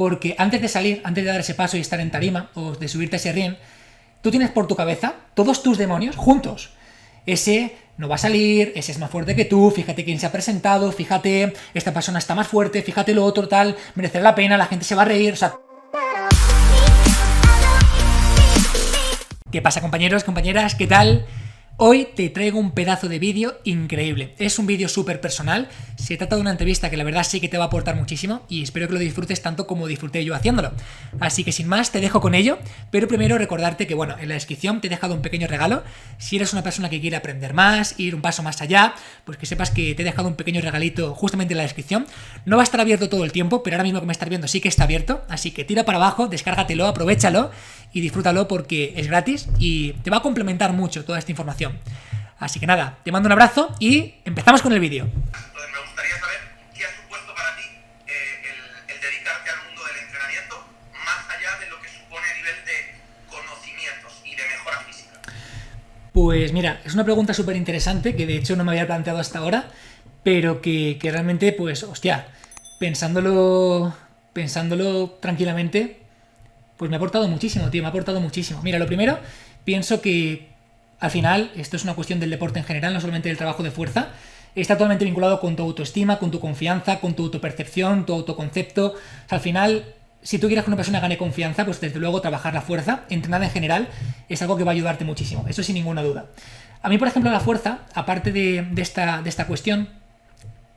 Porque antes de salir, antes de dar ese paso y estar en tarima o de subirte a ese ring, tú tienes por tu cabeza todos tus demonios juntos. Ese no va a salir, ese es más fuerte que tú, fíjate quién se ha presentado, fíjate, esta persona está más fuerte, fíjate lo otro, tal, merecerá la pena, la gente se va a reír, o sea... ¿Qué pasa, compañeros, compañeras? ¿Qué tal? Hoy te traigo un pedazo de vídeo increíble. Es un vídeo súper personal. Se trata de una entrevista que la verdad sí que te va a aportar muchísimo y espero que lo disfrutes tanto como disfruté yo haciéndolo. Así que sin más te dejo con ello, pero primero recordarte que bueno, en la descripción te he dejado un pequeño regalo. Si eres una persona que quiere aprender más, ir un paso más allá, pues que sepas que te he dejado un pequeño regalito justamente en la descripción. No va a estar abierto todo el tiempo, pero ahora mismo que me estás viendo sí que está abierto, así que tira para abajo, descárgatelo, aprovéchalo y disfrútalo porque es gratis y te va a complementar mucho toda esta información. Así que nada, te mando un abrazo y empezamos con el vídeo. Me gustaría saber qué ha supuesto para ti el dedicarte al mundo del entrenamiento, más allá de lo que supone a nivel de conocimientos y de mejora física. Pues mira, es una pregunta súper interesante que de hecho no me había planteado hasta ahora, pero que realmente, pues, hostia, pensándolo tranquilamente, pues me ha aportado muchísimo, tío, me ha aportado muchísimo. Mira, lo primero, pienso que al final, esto es una cuestión del deporte en general, no solamente del trabajo de fuerza, está totalmente vinculado con tu autoestima, con tu confianza, con tu autopercepción, tu autoconcepto. O sea, al final, si tú quieres que una persona gane confianza, pues desde luego trabajar la fuerza, entrenar en general, es algo que va a ayudarte muchísimo, eso sin ninguna duda. A mí, por ejemplo, la fuerza, aparte de esta cuestión,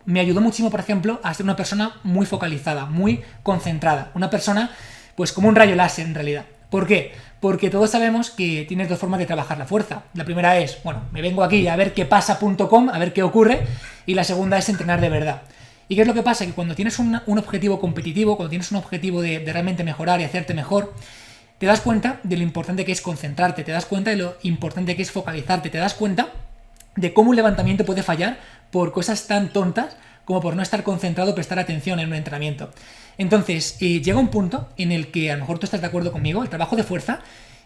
me ayudó muchísimo, por ejemplo, a ser una persona muy focalizada, muy concentrada, una persona, pues como un rayo láser en realidad. ¿Por qué? Porque todos sabemos que tienes dos formas de trabajar la fuerza. La primera es, bueno, me vengo aquí a ver qué pasa.com, a ver qué ocurre, y la segunda es entrenar de verdad. ¿Y qué es lo que pasa? Que cuando tienes un objetivo competitivo, cuando tienes un objetivo de realmente mejorar y hacerte mejor, te das cuenta de lo importante que es concentrarte, te das cuenta de lo importante que es focalizarte, te das cuenta de cómo un levantamiento puede fallar por cosas tan tontas como por no estar concentrado o prestar atención en un entrenamiento. Entonces, llega un punto en el que, a lo mejor tú estás de acuerdo conmigo, el trabajo de fuerza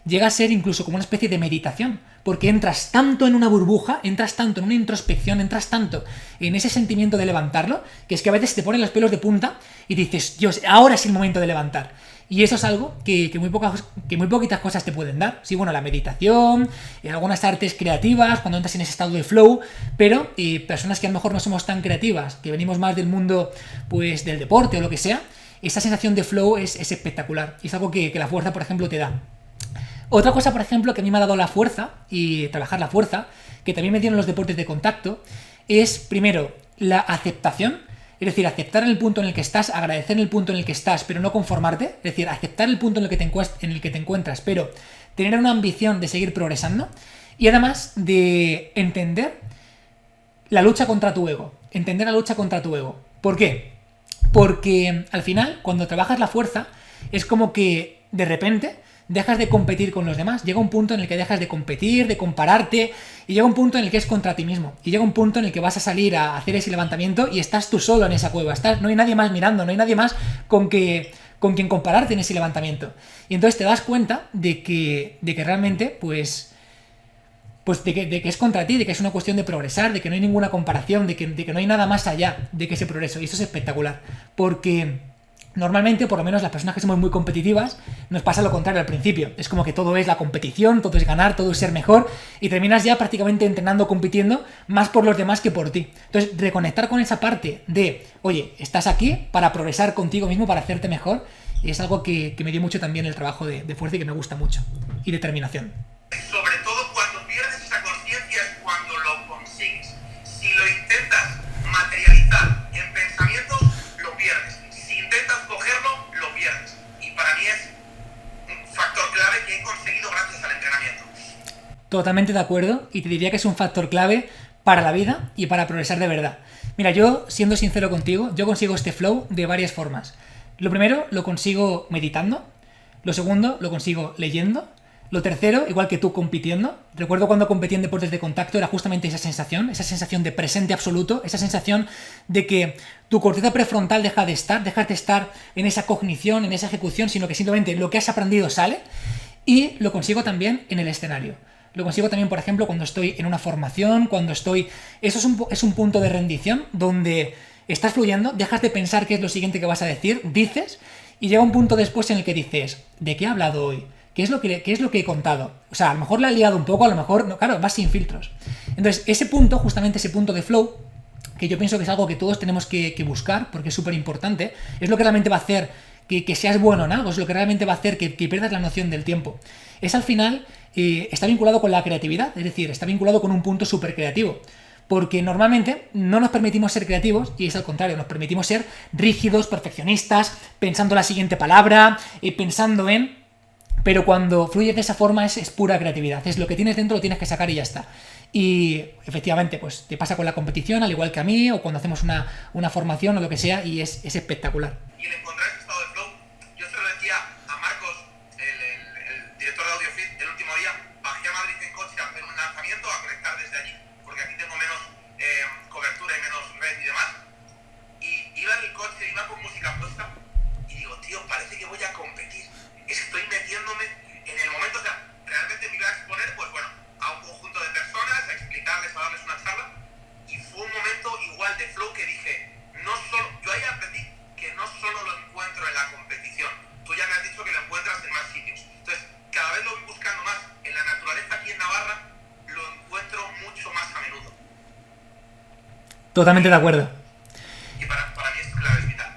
llega a ser incluso como una especie de meditación, porque entras tanto en una burbuja, entras tanto en una introspección, entras tanto en ese sentimiento de levantarlo, que es que a veces te ponen los pelos de punta y dices, Dios, ahora es el momento de levantar. Y eso es algo que muy poquitas cosas te pueden dar. Sí, bueno, la meditación, algunas artes creativas, cuando entras en ese estado de flow, pero personas que a lo mejor no somos tan creativas, que venimos más del mundo, pues, del deporte o lo que sea, esa sensación de flow es espectacular. Y es algo que la fuerza, por ejemplo, te da. Otra cosa, por ejemplo, que a mí me ha dado la fuerza, y trabajar la fuerza, que también me dieron los deportes de contacto, es, primero, la aceptación. Es decir, aceptar en el punto en el que estás, agradecer en el punto en el que estás, pero no conformarte. Es decir, aceptar el punto en el que te encuentras, pero tener una ambición de seguir progresando. Y además de entender la lucha contra tu ego. Entender la lucha contra tu ego. ¿Por qué? Porque al final, cuando trabajas la fuerza, es como que de repente dejas de competir con los demás. Llega un punto en el que dejas de competir, de compararte, y llega un punto en el que es contra ti mismo. Y llega un punto en el que vas a salir a hacer ese levantamiento y estás tú solo en esa cueva. No hay nadie más mirando, no hay nadie más con quien compararte en ese levantamiento. Y entonces te das cuenta de que realmente, pues de que es contra ti, de que es una cuestión de progresar, de que no hay ninguna comparación, de que no hay nada más allá de que ese progreso. Y eso es espectacular. Porque normalmente, por lo menos las personas que somos muy competitivas, nos pasa lo contrario al principio. Es como que todo es la competición, todo es ganar, todo es ser mejor, y terminas ya prácticamente entrenando, compitiendo, más por los demás que por ti. Entonces, reconectar con esa parte de, oye, estás aquí para progresar contigo mismo, para hacerte mejor, es algo que me dio mucho también el trabajo de fuerza y que me gusta mucho. Y determinación. Sobre todo cuando pierdes esa conciencia es cuando lo consigues. Si lo intentas materializar en pensamientos, lo pierdes. Si intentas cogerlo, lo pierdes. Y para mí es un factor clave que he conseguido gracias al entrenamiento. Totalmente de acuerdo, y te diría que es un factor clave para la vida y para progresar de verdad. Mira, yo, siendo sincero contigo, yo consigo este flow de varias formas. Lo primero, lo consigo meditando. Lo segundo, lo consigo leyendo. Lo tercero, igual que tú, compitiendo. Recuerdo cuando competí en deportes de contacto, era justamente esa sensación de presente absoluto, esa sensación de que tu corteza prefrontal deja de estar en esa cognición, en esa ejecución, sino que simplemente lo que has aprendido sale. Y lo consigo también en el escenario. Lo consigo también, por ejemplo, cuando estoy en una formación, cuando estoy... Eso es un punto de rendición donde estás fluyendo, dejas de pensar qué es lo siguiente que vas a decir, dices, Y llega un punto después en el que dices, ¿de qué he hablado hoy? ¿Qué es lo que he contado? O sea, a lo mejor la he liado un poco, a lo mejor, no, claro, vas sin filtros. Entonces, ese punto, justamente ese punto de flow, que yo pienso que es algo que todos tenemos que buscar, porque es súper importante, es lo que realmente va a hacer que seas bueno en algo, es lo que realmente va a hacer que pierdas la noción del tiempo. Es al final, está vinculado con la creatividad, es decir, está vinculado con un punto súper creativo. Porque normalmente no nos permitimos ser creativos y es al contrario, nos permitimos ser rígidos, perfeccionistas, pensando la siguiente palabra, pensando en... Pero cuando fluyes de esa forma es pura creatividad, es lo que tienes dentro, lo tienes que sacar y ya está. Y efectivamente, pues te pasa con la competición, al igual que a mí, o cuando hacemos una formación o lo que sea, y es espectacular. Y el encontrar ese estado de flow, yo se lo decía a Marcos, el director de AudioFit, el último día, bajé a Madrid en coche a hacer un lanzamiento, a conectar desde allí, porque aquí tengo menos cobertura y menos red y demás. Y iba en el coche, iba con música puesta, y digo, tío, parece que voy a competir. Estoy metiéndome en el momento, o sea, realmente me iba a exponer, pues bueno, a un conjunto de personas, a explicarles, a darles una charla, y fue un momento igual de flow que dije, yo ahí aprendí que no solo lo encuentro en la competición, tú ya me has dicho que lo encuentras en más sitios, entonces cada vez lo voy buscando más, en la naturaleza aquí en Navarra lo encuentro mucho más a menudo. Totalmente de acuerdo. Y para mí es clave, es vital.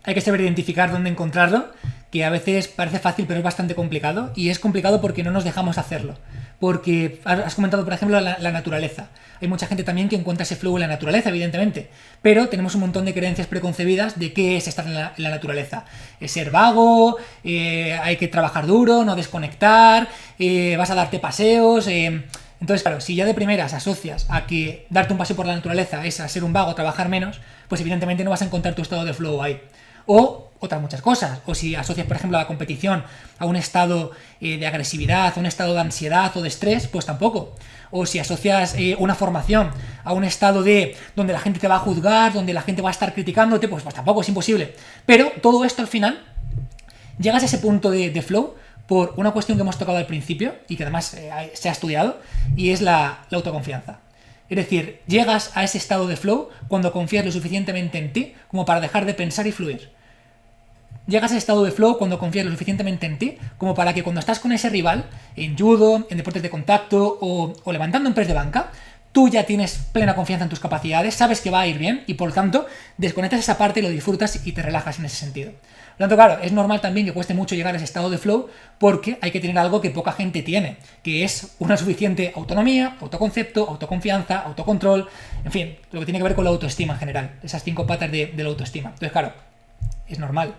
Hay que saber identificar dónde encontrarlo, que a veces parece fácil pero es bastante complicado, y es complicado porque no nos dejamos hacerlo. Porque has comentado, por ejemplo, la naturaleza. Hay mucha gente también que encuentra ese flow en la naturaleza, evidentemente, pero tenemos un montón de creencias preconcebidas de qué es estar en la naturaleza. Es ser vago, hay que trabajar duro, no desconectar, vas a darte paseos... Entonces, claro, si ya de primeras asocias a que darte un paseo por la naturaleza es a ser un vago, trabajar menos, pues evidentemente no vas a encontrar tu estado de flow ahí. O otras muchas cosas. O si asocias, por ejemplo, a la competición a un estado de agresividad, a un estado de ansiedad o de estrés, pues tampoco. O si asocias una formación a un estado de donde la gente te va a juzgar, donde la gente va a estar criticándote, pues tampoco, es imposible. Pero todo esto al final, llegas a ese punto de flow por una cuestión que hemos tocado al principio y que además se ha estudiado, y es la autoconfianza. Es decir, llegas a ese estado de flow cuando confías lo suficientemente en ti como para dejar de pensar y fluir. Llegas a ese estado de flow cuando confías lo suficientemente en ti como para que cuando estás con ese rival, en judo, en deportes de contacto o levantando en press de banca, tú ya tienes plena confianza en tus capacidades, sabes que va a ir bien y por lo tanto desconectas esa parte y lo disfrutas y te relajas en ese sentido. Por lo tanto, claro, es normal también que cueste mucho llegar a ese estado de flow porque hay que tener algo que poca gente tiene, que es una suficiente autonomía, autoconcepto, autoconfianza, autocontrol, en fin, lo que tiene que ver con la autoestima en general, esas 5 patas de la autoestima. Entonces, claro, es normal.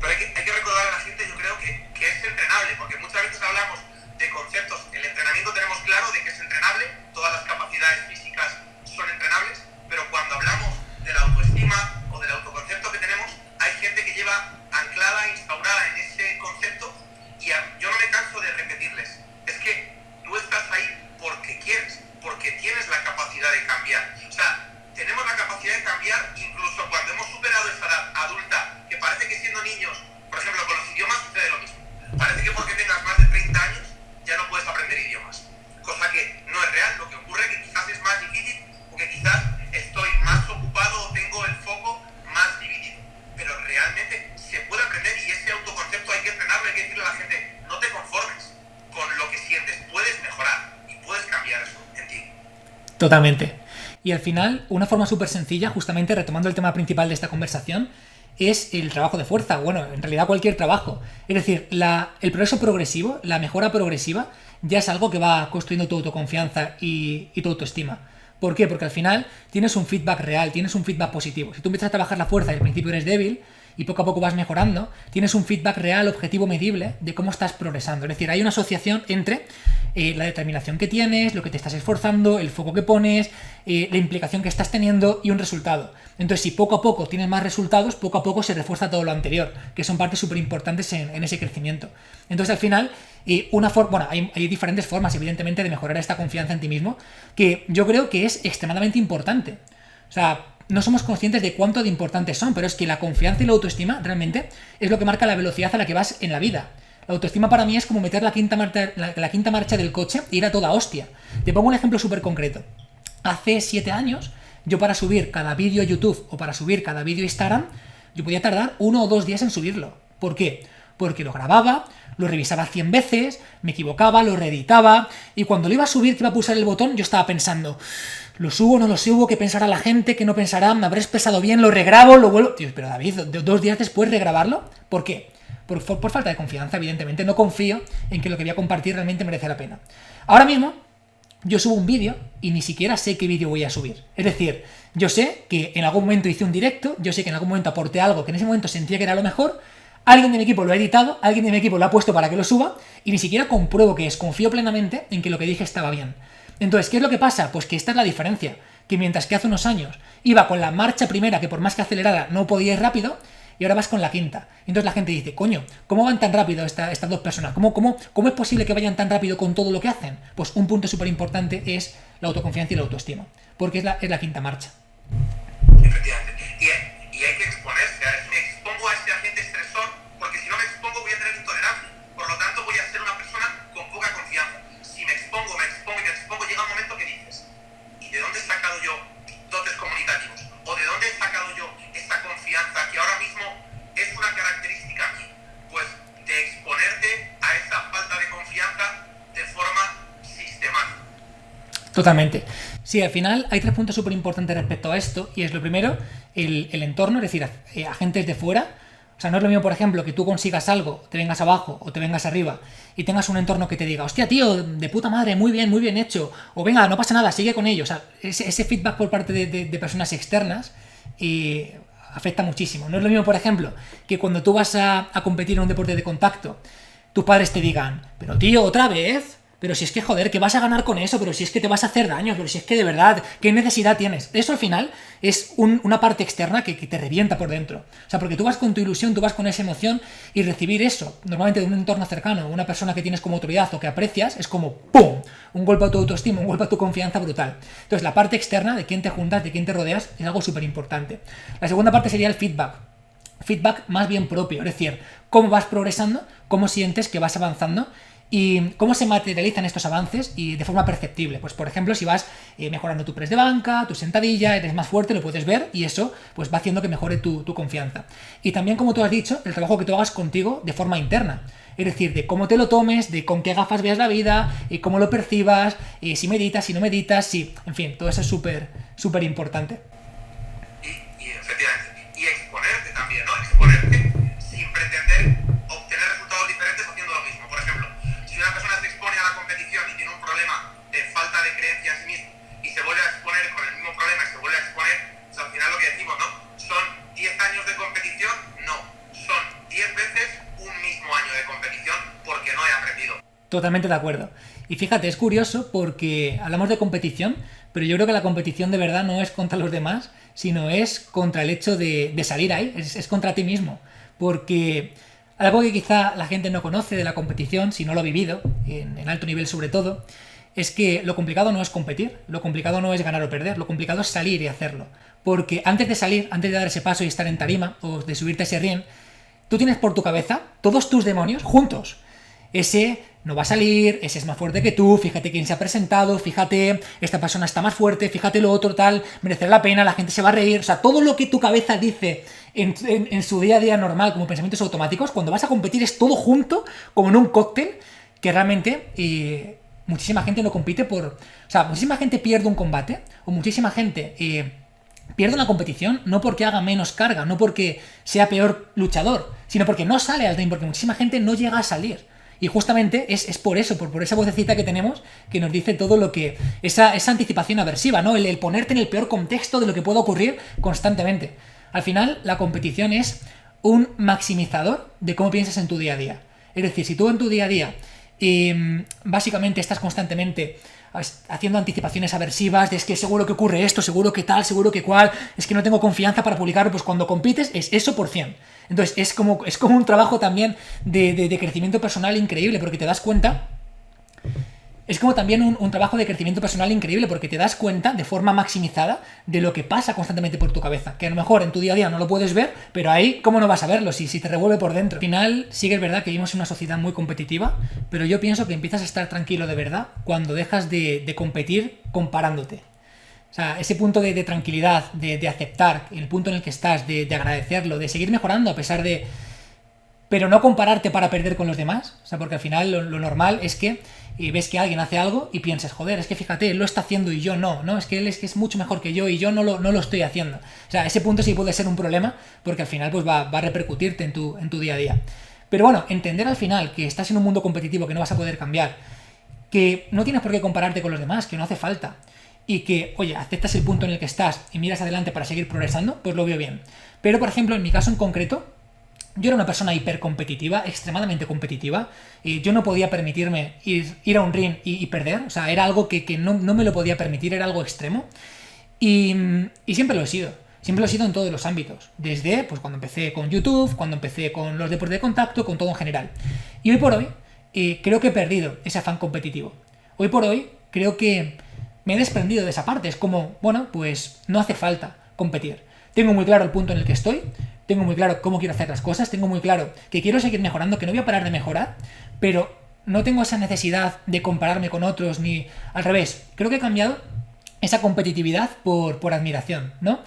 Pero hay que recordar a la gente, yo creo que es entrenable, porque muchas veces hablamos de conceptos, el entrenamiento tenemos claro de que es entrenable, todas las capacidades físicas son entrenables, pero cuando hablamos de la autoestima o del autoconcepto que tenemos, hay gente que lleva anclada, instaurada en ese concepto, y yo no me canso de repetirles, es que tú estás ahí porque quieres, porque tienes la capacidad de cambiar. O sea, tenemos la capacidad de cambiar incluso cuando hemos superado esa edad adulta, que parece que siendo niños, por ejemplo, con los idiomas sucede lo mismo. Parece que porque tengas más de 30 años ya no puedes aprender idiomas. Cosa que no es real, lo que ocurre es que quizás es más difícil o que quizás estoy más ocupado o tengo el foco más dividido. Pero realmente se puede aprender y ese autoconcepto hay que entrenarlo, hay que decirle a la gente, no te conformes con lo que sientes, puedes mejorar y puedes cambiar eso en ti. Totalmente. Y al final, una forma súper sencilla, justamente retomando el tema principal de esta conversación, es el trabajo de fuerza. Bueno, en realidad cualquier trabajo. Es decir, el progreso progresivo, la mejora progresiva, ya es algo que va construyendo tu autoconfianza y tu autoestima. ¿Por qué? Porque al final tienes un feedback real, tienes un feedback positivo. Si tú empiezas a trabajar la fuerza y al principio eres débil y poco a poco vas mejorando, tienes un feedback real, objetivo, medible de cómo estás progresando. Es decir, hay una asociación entre la determinación que tienes, lo que te estás esforzando, el foco que pones, la implicación que estás teniendo y un resultado. Entonces, si poco a poco tienes más resultados, poco a poco se refuerza todo lo anterior, que son partes súper importantes en ese crecimiento. Entonces, al final, hay diferentes formas, evidentemente, de mejorar esta confianza en ti mismo, que yo creo que es extremadamente importante. O sea, no somos conscientes de cuánto de importantes son, pero es que la confianza y la autoestima realmente es lo que marca la velocidad a la que vas en la vida. La autoestima para mí es como meter la quinta marcha del coche e ir a toda hostia. Te pongo un ejemplo súper concreto. Hace 7 años, yo para subir cada vídeo a YouTube o para subir cada vídeo a Instagram, yo podía tardar 1 o 2 días en subirlo. ¿Por qué? Porque lo grababa, lo revisaba 100 veces, me equivocaba, lo reeditaba, y cuando lo iba a subir, que iba a pulsar el botón, yo estaba pensando, ¿lo subo o no lo subo? ¿Qué pensará la gente? ¿Qué no pensará? ¿Me habré expresado bien? ¿Lo regrabo? ¿Lo vuelvo? Tío, pero David, 2 días después regrabarlo, ¿por qué? Por falta de confianza, evidentemente. No confío en que lo que voy a compartir realmente merece la pena. Ahora mismo, yo subo un vídeo y ni siquiera sé qué vídeo voy a subir. Es decir, yo sé que en algún momento hice un directo, yo sé que en algún momento aporté algo que en ese momento sentía que era lo mejor, alguien de mi equipo lo ha editado, alguien de mi equipo lo ha puesto para que lo suba, y ni siquiera compruebo que es. Confío plenamente en que lo que dije estaba bien. Entonces, ¿qué es lo que pasa? Pues que esta es la diferencia. Que mientras que hace unos años iba con la marcha primera, que por más que acelerara no podía ir rápido, y ahora vas con la quinta. Entonces la gente dice, coño, ¿cómo van tan rápido estas 2 personas? ¿Cómo es posible que vayan tan rápido con todo lo que hacen? Pues un punto súper importante es la autoconfianza y la autoestima, porque es la quinta marcha. Efectivamente. Y hay que exponerse. Me expongo a este agente estresor, porque si no me expongo voy a tener intolerancia. Por lo tanto, voy a ser una persona con poca confianza. Si me expongo, llega un momento que dices, ¿y de dónde he sacado yo dotes comunicativos? ¿O de dónde he sacado yo esta confianza que ahora mismo es una característica mía? Pues de exponerte a esa falta de confianza de forma sistemática. Totalmente. Sí, al final hay 3 puntos súper importantes respecto a esto, y es lo primero, el entorno, es decir, agentes de fuera. O sea, no es lo mismo, por ejemplo, que tú consigas algo, te vengas abajo o te vengas arriba y tengas un entorno que te diga, hostia, tío, de puta madre, muy bien hecho, o venga, no pasa nada, sigue con ello. O sea, ese feedback por parte de personas externas afecta muchísimo. No es lo mismo, por ejemplo, que cuando tú vas a competir en un deporte de contacto, tus padres te digan, pero tío, otra vez, pero si es que joder, que vas a ganar con eso, pero si es que te vas a hacer daño, pero si es que de verdad, ¿qué necesidad tienes? Eso al final es una parte externa que te revienta por dentro. O sea, porque tú vas con tu ilusión, tú vas con esa emoción, y recibir eso, normalmente de un entorno cercano, una persona que tienes como autoridad o que aprecias, es como ¡pum! Un golpe a tu autoestima, un golpe a tu confianza brutal. Entonces, la parte externa de quién te juntas, de quién te rodeas, es algo súper importante. La segunda parte sería el feedback. Feedback más bien propio, es decir, cómo vas progresando, cómo sientes que vas avanzando, y cómo se materializan estos avances y de forma perceptible. Pues por ejemplo, si vas mejorando tu press de banca, tu sentadilla, eres más fuerte, lo puedes ver, y eso pues va haciendo que mejore tu confianza. Y también, como tú has dicho, el trabajo que tú hagas contigo de forma interna. Es decir, de cómo te lo tomes, de con qué gafas veas la vida, y cómo lo percibas, si meditas, si no meditas, en fin, todo eso es súper importante. Y efectivamente, y exponerte también, ¿no? Exponerte sin pretender obtener resultados diferentes haciendo lo mismo. Por ejemplo, si una persona se expone a la competición y tiene un problema de falta de creencia en sí mismo y se vuelve a exponer con el mismo problema y se vuelve a exponer, pues al final lo que decimos, ¿no? ¿Son 10 años de competición? No. Son 10 veces un mismo año de competición porque no he aprendido. Totalmente de acuerdo. Y fíjate, es curioso porque hablamos de competición, pero yo creo que la competición de verdad no es contra los demás, sino es contra el hecho de salir ahí, es contra ti mismo. Porque algo que quizá la gente no conoce de la competición, si no lo ha vivido, en alto nivel sobre todo, es que lo complicado no es competir, lo complicado no es ganar o perder, lo complicado es salir y hacerlo. Porque antes de salir, antes de dar ese paso y estar en tarima, o de subirte a ese ring, tú tienes por tu cabeza todos tus demonios juntos. Ese no va a salir, ese es más fuerte que tú, fíjate quién se ha presentado, fíjate, esta persona está más fuerte, fíjate lo otro, tal, merecerá la pena, la gente se va a reír. O sea, todo lo que tu cabeza dice en su día a día normal como pensamientos automáticos, cuando vas a competir es todo junto, como en un cóctel, que realmente muchísima gente no compite por... O sea, muchísima gente pierde un combate, o muchísima gente pierde una competición no porque haga menos carga, no porque sea peor luchador, sino porque no sale al ring, porque muchísima gente no llega a salir. Y justamente es por eso, por esa vocecita que tenemos, que nos dice todo lo que... Esa anticipación aversiva, ¿no? El ponerte en el peor contexto de lo que pueda ocurrir constantemente. Al final, la competición es un maximizador de cómo piensas en tu día a día. Es decir, si tú en tu día a día básicamente estás constantemente haciendo anticipaciones aversivas de es que seguro que ocurre esto, seguro que tal, seguro que cual, es que no tengo confianza para publicarlo, pues cuando compites es eso por 100. Entonces es como un trabajo también de crecimiento personal increíble, porque te das cuenta... Es como también un trabajo de crecimiento personal increíble, porque te das cuenta de forma maximizada de lo que pasa constantemente por tu cabeza, que a lo mejor en tu día a día no lo puedes ver, pero ahí, ¿cómo no vas a verlo si te revuelve por dentro? Al final, sí que es verdad que vivimos en una sociedad muy competitiva, pero yo pienso que empiezas a estar tranquilo de verdad cuando dejas de competir comparándote. O sea, ese punto de tranquilidad, de aceptar el punto en el que estás, de agradecerlo, de seguir mejorando a pesar de... Pero no compararte para perder con los demás. O sea, porque al final lo normal es que ves que alguien hace algo y pienses, joder, es que fíjate, él lo está haciendo y yo no, ¿no? Es que él es mucho mejor que yo y yo no lo estoy haciendo. O sea, ese punto sí puede ser un problema porque al final pues va a repercutirte en tu día a día. Pero bueno, entender al final que estás en un mundo competitivo que no vas a poder cambiar, que no tienes por qué compararte con los demás, que no hace falta, y que, oye, aceptas el punto en el que estás y miras adelante para seguir progresando, pues lo veo bien. Pero, por ejemplo, en mi caso en concreto, yo era una persona hipercompetitiva, extremadamente competitiva, y yo no podía permitirme ir a un ring y perder, o sea, era algo que no me lo podía permitir, era algo extremo, y siempre lo he sido. Siempre lo he sido en todos los ámbitos, desde pues cuando empecé con YouTube, cuando empecé con los deportes de contacto, con todo en general. Y hoy por hoy creo que he perdido ese afán competitivo. Hoy por hoy creo que me he desprendido de esa parte. Es como, bueno, pues no hace falta competir. Tengo muy claro el punto en el que estoy, tengo muy claro cómo quiero hacer las cosas, tengo muy claro que quiero seguir mejorando, que no voy a parar de mejorar, pero no tengo esa necesidad de compararme con otros, ni al revés. Creo que he cambiado esa competitividad por admiración, ¿no?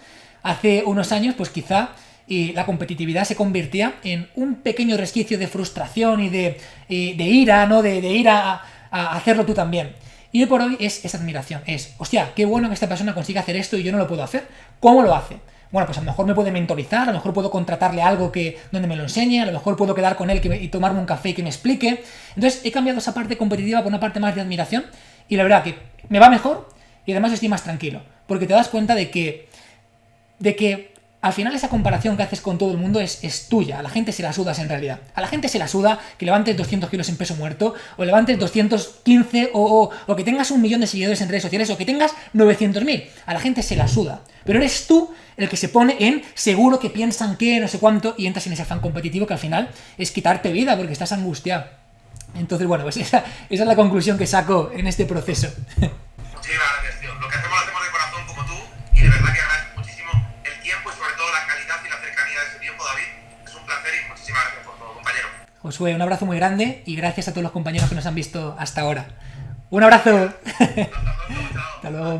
Hace unos años, pues quizá la competitividad se convertía en un pequeño resquicio de frustración y de ira, ¿no? De ir a hacerlo tú también. Y hoy por hoy es admiración. Es, hostia, qué bueno que esta persona consiga hacer esto y yo no lo puedo hacer. ¿Cómo lo hace? Bueno, pues a lo mejor me puede mentorizar, a lo mejor puedo contratarle algo donde me lo enseñe, a lo mejor puedo quedar con él y tomarme un café y que me explique. Entonces he cambiado esa parte competitiva por una parte más de admiración y la verdad que me va mejor y además estoy más tranquilo. Porque te das cuenta de que al final esa comparación que haces con todo el mundo es tuya. A la gente se la sudas en realidad. A la gente se la suda que levantes 200 kilos en peso muerto, o levantes 215, o que tengas 1 millón de seguidores en redes sociales, o que tengas 900.000. A la gente se la suda. Pero eres tú el que se pone en seguro que piensan que no sé cuánto y entras en ese afán competitivo que al final es quitarte vida porque estás angustiado. Entonces, bueno, pues esa es la conclusión que saco en este proceso. Muchísimas gracias, tío. Lo que hacemos lo hacemos de corazón como tú y de verdad que agradezco muchísimo el tiempo y sobre todo la calidad y la cercanía de ese tiempo, David. Es un placer y muchísimas gracias por todo, compañero. Josué, un abrazo muy grande y gracias a todos los compañeros que nos han visto hasta ahora. ¡Un abrazo! Hasta pronto, chao. Hasta luego.